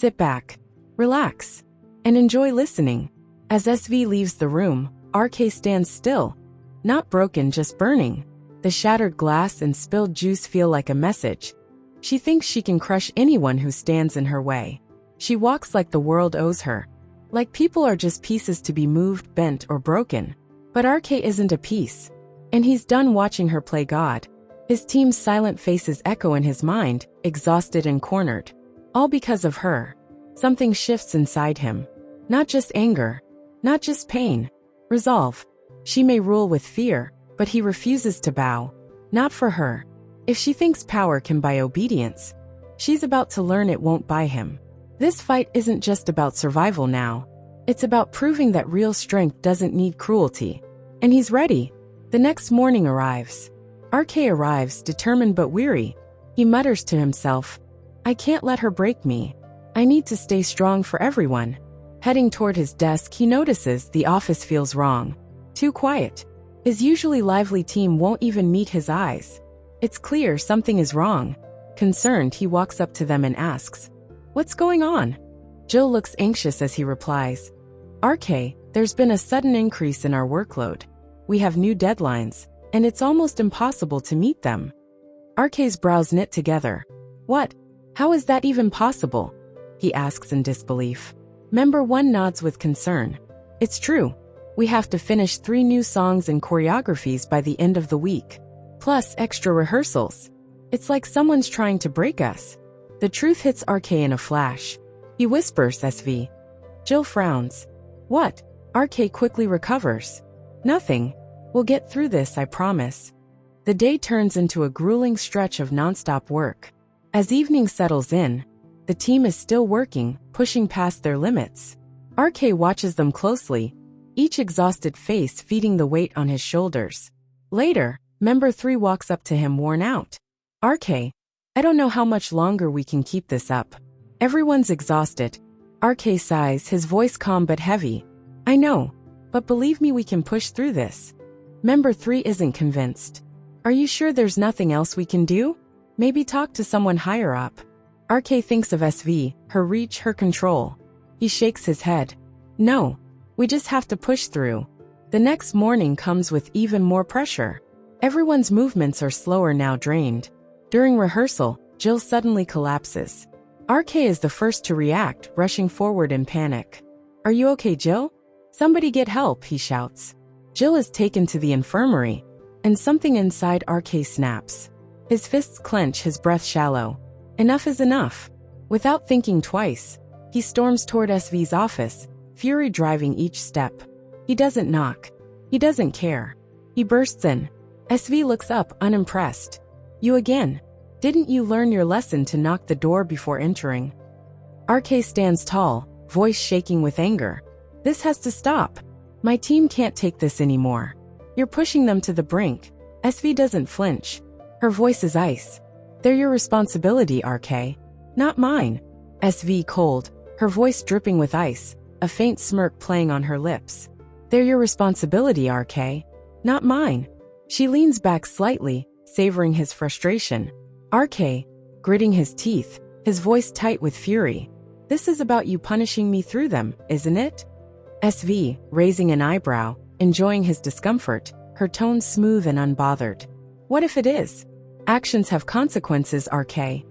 Sit back, relax, and enjoy listening. As SV leaves the room, RK stands still. Not broken, just burning. The shattered glass and spilled juice feel like a message. She thinks she can crush anyone who stands in her way. She walks like the world owes her. Like people are just pieces to be moved, bent, or broken. But RK isn't a piece. And he's done watching her play God. His team's silent faces echo in his mind, exhausted and cornered. All because of her. Something shifts inside him. Not just anger. Not just pain. Resolve. She may rule with fear, but he refuses to bow. Not for her. If she thinks power can buy obedience, she's about to learn it won't buy him. This fight isn't just about survival now. It's about proving that real strength doesn't need cruelty. And he's ready. The next morning arrives. RK arrives, determined but weary. He mutters to himself, I can't let her break me. I need to stay strong for everyone. Heading toward his desk, he notices the office feels wrong. Too quiet. His usually lively team won't even meet his eyes. It's clear something is wrong. Concerned, he walks up to them and asks, What's going on? Jill looks anxious as he replies, RK, there's been a sudden increase in our workload. We have new deadlines, and it's almost impossible to meet them. RK's brows knit together. What? How is that even possible? He asks in disbelief. Member 1 nods with concern. It's true. We have to finish 3 new songs and choreographies by the end of the week. Plus extra rehearsals. It's like someone's trying to break us. The truth hits RK in a flash. He whispers SV. Jill frowns. What? RK quickly recovers. Nothing. We'll get through this, I promise. The day turns into a grueling stretch of nonstop work. As evening settles in, the team is still working, pushing past their limits. RK watches them closely, each exhausted face feeding the weight on his shoulders. Later, member 3 walks up to him worn out. RK, I don't know how much longer we can keep this up. Everyone's exhausted. RK sighs, his voice calm but heavy. I know, but believe me, we can push through this. Member 3 isn't convinced. Are you sure there's nothing else we can do? Maybe talk to someone higher up. RK thinks of SV, her reach, her control. He shakes his head. No, we just have to push through. The next morning comes with even more pressure. Everyone's movements are slower now, drained. During rehearsal, Jill suddenly collapses. RK is the first to react, rushing forward in panic. Are you okay, Jill? Somebody get help, he shouts. Jill is taken to the infirmary, and something inside RK snaps. His fists clench, his breath shallow. Enough is enough. Without thinking twice, he storms toward SV's office, fury driving each step. He doesn't knock. He doesn't care. He bursts in. SV looks up, unimpressed. You again? Didn't you learn your lesson to knock the door before entering? RK stands tall, voice shaking with anger. This has to stop. My team can't take this anymore. You're pushing them to the brink. SV doesn't flinch. Her voice is ice. They're your responsibility, RK. Not mine. SV cold, her voice dripping with ice, a faint smirk playing on her lips. They're your responsibility, RK. Not mine. She leans back slightly, savoring his frustration. RK, gritting his teeth, his voice tight with fury. This is about you punishing me through them, isn't it? SV, raising an eyebrow, enjoying his discomfort, her tone smooth and unbothered. What if it is? Actions have consequences, RK.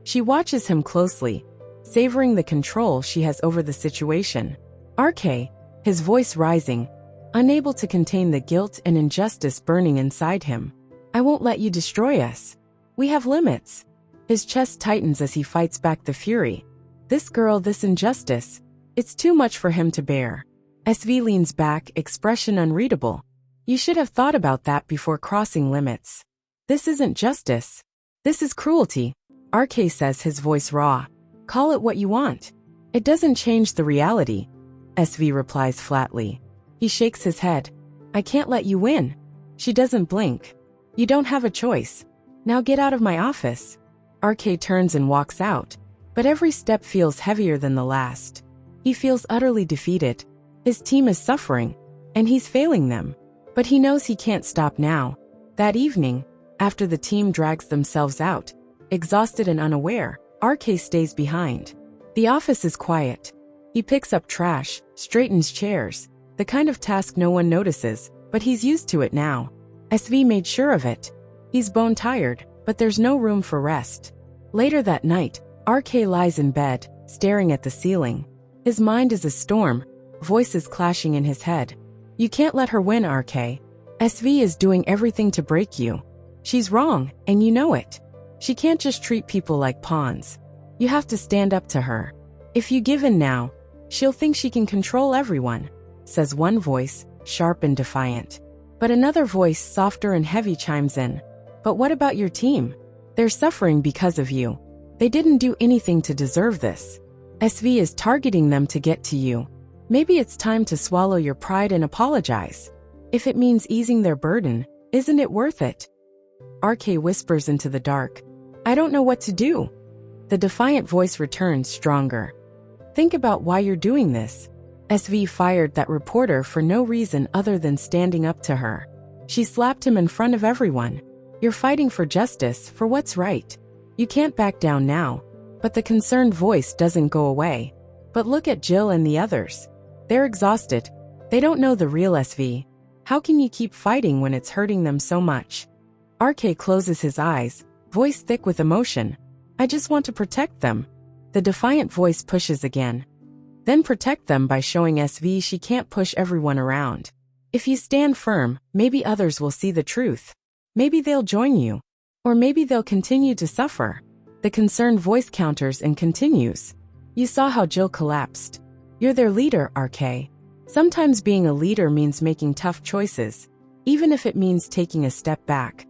She watches him closely, savoring the control she has over the situation. RK, his voice rising, unable to contain the guilt and injustice burning inside him. I won't let you destroy us. We have limits. His chest tightens as he fights back the fury. This girl, this injustice. It's too much for him to bear. SV leans back, expression unreadable. You should have thought about that before crossing limits. This isn't justice. This is cruelty. RK says, his voice raw. Call it what you want. It doesn't change the reality. SV replies flatly. He shakes his head. I can't let you win. She doesn't blink. You don't have a choice. Now get out of my office. RK turns and walks out, but every step feels heavier than the last. He feels utterly defeated. His team is suffering, and he's failing them. But he knows he can't stop now. That evening, after the team drags themselves out, exhausted and unaware, RK stays behind. The office is quiet. He picks up trash, straightens chairs, the kind of task no one notices, but he's used to it now. SV made sure of it. He's bone tired, but there's no room for rest. Later that night, RK lies in bed, staring at the ceiling. His mind is a storm, voices clashing in his head. You can't let her win, RK. SV is doing everything to break you. She's wrong, and you know it. She can't just treat people like pawns. You have to stand up to her. If you give in now, she'll think she can control everyone, says one voice, sharp and defiant. But another voice, softer and heavy, chimes in. But what about your team? They're suffering because of you. They didn't do anything to deserve this. SV is targeting them to get to you. Maybe it's time to swallow your pride and apologize. If it means easing their burden, isn't it worth it? RK whispers into the dark. I don't know what to do. The defiant voice returns, stronger. Think about why you're doing this. SV fired that reporter for no reason other than standing up to her. She slapped him in front of everyone. You're fighting for justice, for what's right. You can't back down now. But the concerned voice doesn't go away. But look at Jill and the others. They're exhausted. They don't know the real SV. How can you keep fighting when it's hurting them so much? RK closes his eyes, voice thick with emotion. I just want to protect them. The defiant voice pushes again. Then protect them by showing SV she can't push everyone around. If you stand firm, maybe others will see the truth. Maybe they'll join you. Or maybe they'll continue to suffer. The concerned voice counters and continues. You saw how Jill collapsed. You're their leader, RK. Sometimes being a leader means making tough choices, even if it means taking a step back.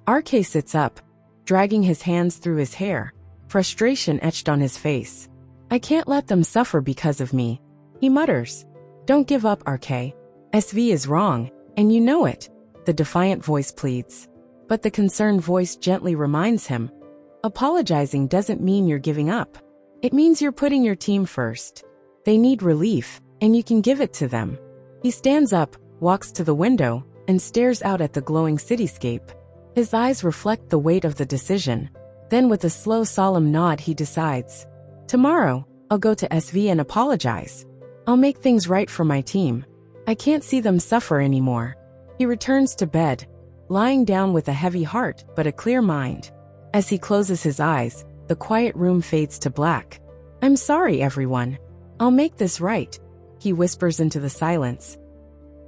RK sits up, dragging his hands through his hair, frustration etched on his face. I can't let them suffer because of me, he mutters. Don't give up, RK. SV is wrong, and you know it, the defiant voice pleads. But the concerned voice gently reminds him. Apologizing doesn't mean you're giving up. It means you're putting your team first. They need relief, and you can give it to them. He stands up, walks to the window, and stares out at the glowing cityscape. His eyes reflect the weight of the decision. Then with a slow, solemn nod he decides. Tomorrow, I'll go to SV and apologize. I'll make things right for my team. I can't see them suffer anymore. He returns to bed, lying down with a heavy heart but a clear mind. As he closes his eyes, the quiet room fades to black. I'm sorry, everyone. I'll make this right, he whispers into the silence.